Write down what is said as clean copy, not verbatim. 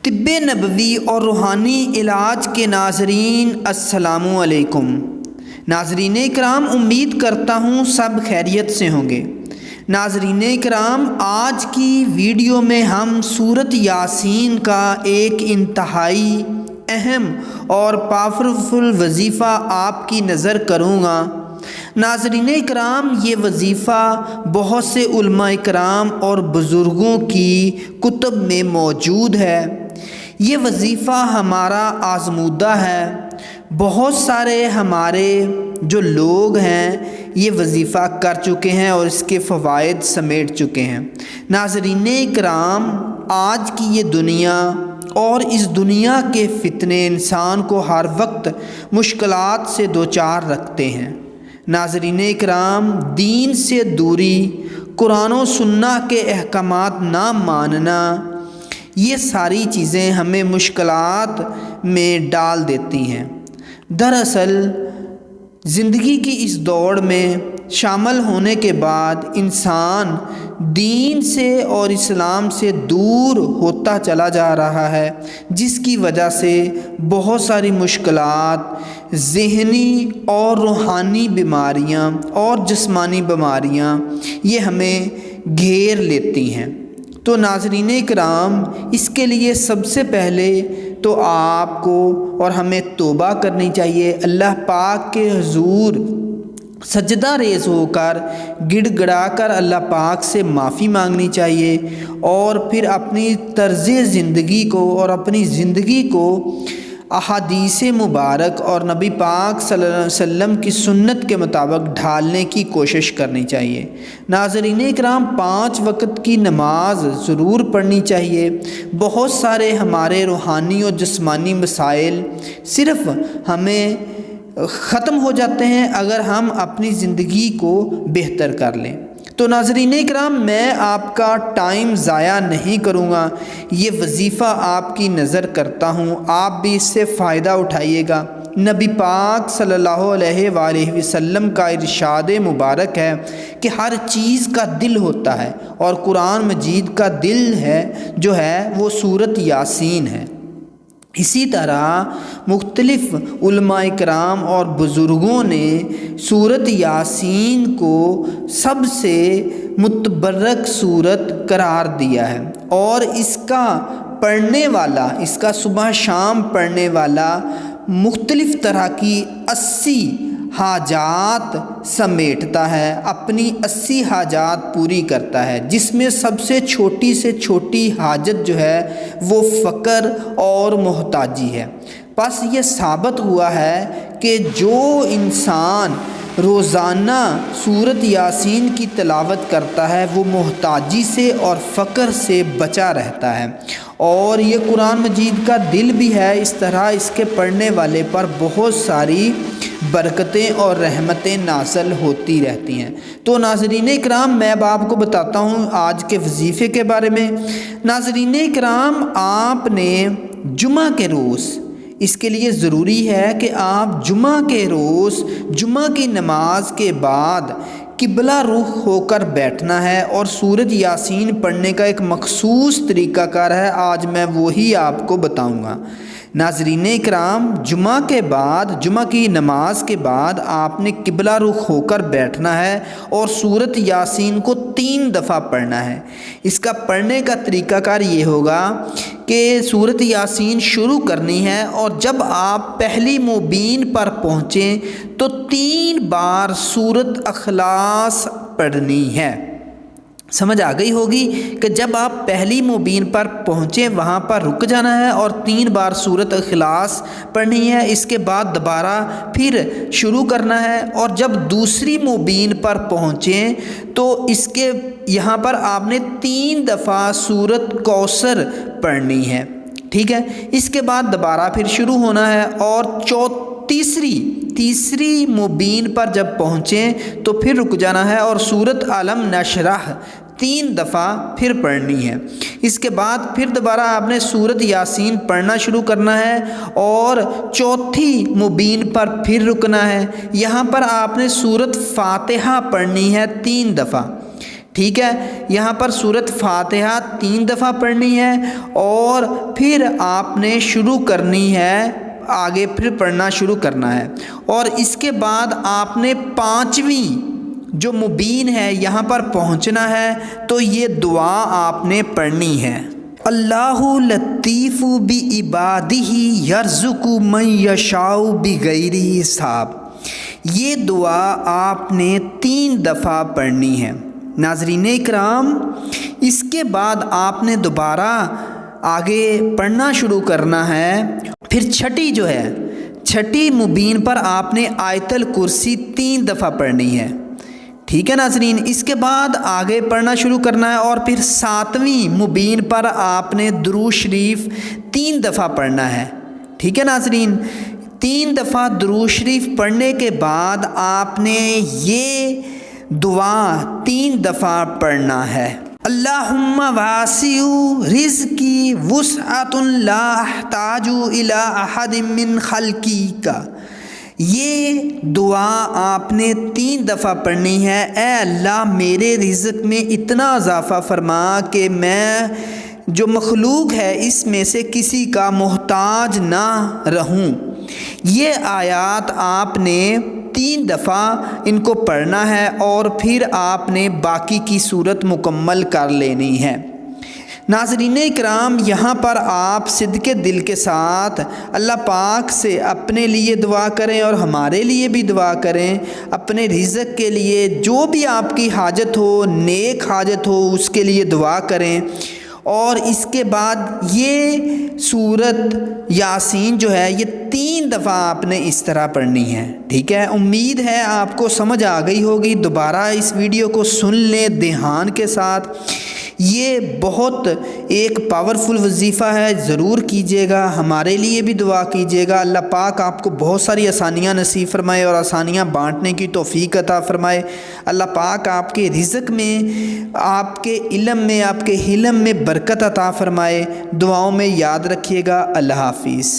طب نبوی اور روحانی علاج کے ناظرین السلام علیکم۔ ناظرین کرام، امید کرتا ہوں سب خیریت سے ہوں گے۔ ناظرین کرام، آج کی ویڈیو میں ہم سورۃ یاسین کا ایک انتہائی اہم اور پاورفل وظیفہ آپ کی نظر کروں گا۔ ناظرین کرام، یہ وظیفہ بہت سے علماء کرام اور بزرگوں کی کتب میں موجود ہے۔ یہ وظیفہ ہمارا آزمودہ ہے۔ بہت سارے ہمارے جو لوگ ہیں یہ وظیفہ کر چکے ہیں اور اس کے فوائد سمیٹ چکے ہیں۔ ناظرین کرام، آج کی یہ دنیا اور اس دنیا کے فتنے انسان کو ہر وقت مشکلات سے دوچار رکھتے ہیں۔ ناظرین کرام، دین سے دوری، قرآن و سنت کے احکامات نہ ماننا، یہ ساری چیزیں ہمیں مشکلات میں ڈال دیتی ہیں۔ دراصل زندگی کی اس دوڑ میں شامل ہونے کے بعد انسان دین سے اور اسلام سے دور ہوتا چلا جا رہا ہے، جس کی وجہ سے بہت ساری مشکلات، ذہنی اور روحانی بیماریاں اور جسمانی بیماریاں یہ ہمیں گھیر لیتی ہیں۔ تو ناظرین کرام، اس کے لیے سب سے پہلے تو آپ کو اور ہمیں توبہ کرنی چاہیے، اللہ پاک کے حضور سجدہ ریز ہو کر گڑ گڑا کر اللہ پاک سے معافی مانگنی چاہیے، اور پھر اپنی طرز زندگی کو اور اپنی زندگی کو احادیث مبارک اور نبی پاک صلی اللہ علیہ وسلم کی سنت کے مطابق ڈھالنے کی کوشش کرنی چاہیے۔ ناظرین کرام، 5 وقت کی نماز ضرور پڑھنی چاہیے۔ بہت سارے ہمارے روحانی اور جسمانی مسائل صرف ہمیں ختم ہو جاتے ہیں اگر ہم اپنی زندگی کو بہتر کر لیں۔ تو ناظرین کرام، میں آپ کا ٹائم ضائع نہیں کروں گا، یہ وظیفہ آپ کی نظر کرتا ہوں، آپ بھی اس سے فائدہ اٹھائیے گا۔ نبی پاک صلی اللہ علیہ وآلہ وسلم کا ارشاد مبارک ہے کہ ہر چیز کا دل ہوتا ہے، اور قرآن مجید کا دل ہے جو ہے وہ سورۃ یاسین ہے۔ اسی طرح مختلف علماء کرام اور بزرگوں نے سورۃ یاسین کو سب سے متبرک سورت قرار دیا ہے، اور اس کا پڑھنے والا، اس کا صبح شام پڑھنے والا مختلف طرح کی 80 حاجات سمیٹتا ہے، اپنی 80 حاجات پوری کرتا ہے، جس میں سب سے چھوٹی حاجت جو ہے وہ فقر اور محتاجی ہے۔ بس یہ ثابت ہوا ہے کہ جو انسان روزانہ سورۃ یاسین کی تلاوت کرتا ہے وہ محتاجی سے اور فقر سے بچا رہتا ہے، اور یہ قرآن مجید کا دل بھی ہے۔ اس طرح اس کے پڑھنے والے پر بہت ساری برکتیں اور رحمتیں نازل ہوتی رہتی ہیں۔ تو ناظرین کرام، میں اب آپ کو بتاتا ہوں آج کے وظیفے کے بارے میں۔ ناظرین کرام، آپ نے جمعہ کے روز، اس کے لیے ضروری ہے کہ آپ جمعہ کے روز جمعہ کی نماز کے بعد قبلہ رخ ہو کر بیٹھنا ہے، اور سورۃ یاسین پڑھنے کا ایک مخصوص طریقہ کار ہے، آج میں وہی آپ کو بتاؤں گا۔ ناظرین کرام، جمعہ کے بعد، جمعہ کی نماز کے بعد آپ نے قبلہ رخ ہو کر بیٹھنا ہے اور سورۃ یاسین کو 3 دفعہ پڑھنا ہے۔ اس کا پڑھنے کا طریقہ کار یہ ہوگا کہ سورۃ یاسین شروع کرنی ہے، اور جب آپ پہلی مبین پر پہنچیں تو 3 بار سورۃ اخلاص پڑھنی ہے۔ سمجھ آ گئی ہوگی کہ جب آپ پہلی مبین پر پہنچیں وہاں پر رک جانا ہے اور 3 بار سورۃ اخلاص پڑھنی ہے۔ اس کے بعد دوبارہ پھر شروع کرنا ہے، اور جب دوسری مبین پر پہنچیں تو اس کے یہاں پر آپ نے 3 دفعہ سورۃ کوثر پڑھنی ہے، ٹھیک ہے۔ اس کے بعد دوبارہ پھر شروع ہونا ہے، اور تیسری مبین پر جب پہنچیں تو پھر رک جانا ہے اور سورۃ علم نشرح 3 دفعہ پھر پڑھنی ہے۔ اس کے بعد پھر دوبارہ آپ نے سورۃ یاسین پڑھنا شروع کرنا ہے، اور چوتھی مبین پر پھر رکنا ہے۔ یہاں پر آپ نے سورۃ فاتحہ پڑھنی ہے 3 دفعہ۔ ٹھیک ہے، یہاں پر سورۃ فاتحہ 3 دفعہ پڑھنی ہے اور پھر آپ نے شروع کرنی ہے، آگے پھر پڑھنا شروع کرنا ہے، اور اس کے بعد آپ نے 5ویں جو مبین ہے یہاں پر پہنچنا ہے، تو یہ دعا آپ نے پڑھنی ہے۔ اللہ لطیف بعبادہ یرزق من یشاء بغیر حساب، یہ دعا آپ نے 3 دفعہ پڑھنی ہے۔ ناظرین اکرام، اس کے بعد آپ نے دوبارہ آگے پڑھنا شروع کرنا ہے، پھر چھٹی مبین پر آپ نے آیت الکرسی 3 دفعہ پڑھنی ہے، ٹھیک ہے ناظرین۔ اس کے بعد آگے پڑھنا شروع کرنا ہے اور پھر 7ویں مبین پر آپ نے درود شریف 3 دفعہ پڑھنا ہے، ٹھیک ہے ناظرین۔ 3 دفعہ درود شریف پڑھنے کے بعد آپ نے یہ دعا 3 دفعہ پڑھنا ہے۔ اللہم واسع رزقی وسعۃ لا احتاج الی احد من خلقک، یہ دعا آپ نے 3 دفعہ پڑھنی ہے۔ اے اللہ میرے رزق میں اتنا اضافہ فرما کہ میں جو مخلوق ہے اس میں سے کسی کا محتاج نہ رہوں۔ یہ آیات آپ نے 3 دفعہ ان کو پڑھنا ہے اور پھر آپ نے باقی کی صورت مکمل کر لینی ہے۔ ناظرین اکرام، یہاں پر آپ صدقے دل کے ساتھ اللہ پاک سے اپنے لیے دعا کریں اور ہمارے لیے بھی دعا کریں، اپنے رزق کے لیے جو بھی آپ کی حاجت ہو، نیک حاجت ہو، اس کے لیے دعا کریں۔ اور اس کے بعد یہ سورت یاسین جو ہے یہ 3 دفعہ آپ نے اس طرح پڑھنی ہے، ٹھیک ہے۔ امید ہے آپ کو سمجھ آ گئی ہوگی، دوبارہ اس ویڈیو کو سن لیں دھیان کے ساتھ، یہ بہت ایک پاورفل وظیفہ ہے، ضرور کیجیے گا، ہمارے لیے بھی دعا کیجیے گا۔ اللہ پاک آپ کو بہت ساری آسانیاں نصیب فرمائے اور آسانیاں بانٹنے کی توفیق عطا فرمائے۔ اللہ پاک آپ کے رزق میں، آپ کے علم میں، آپ کے حلم میں برکت عطا فرمائے۔ دعاؤں میں یاد رکھیے گا۔ اللہ حافظ۔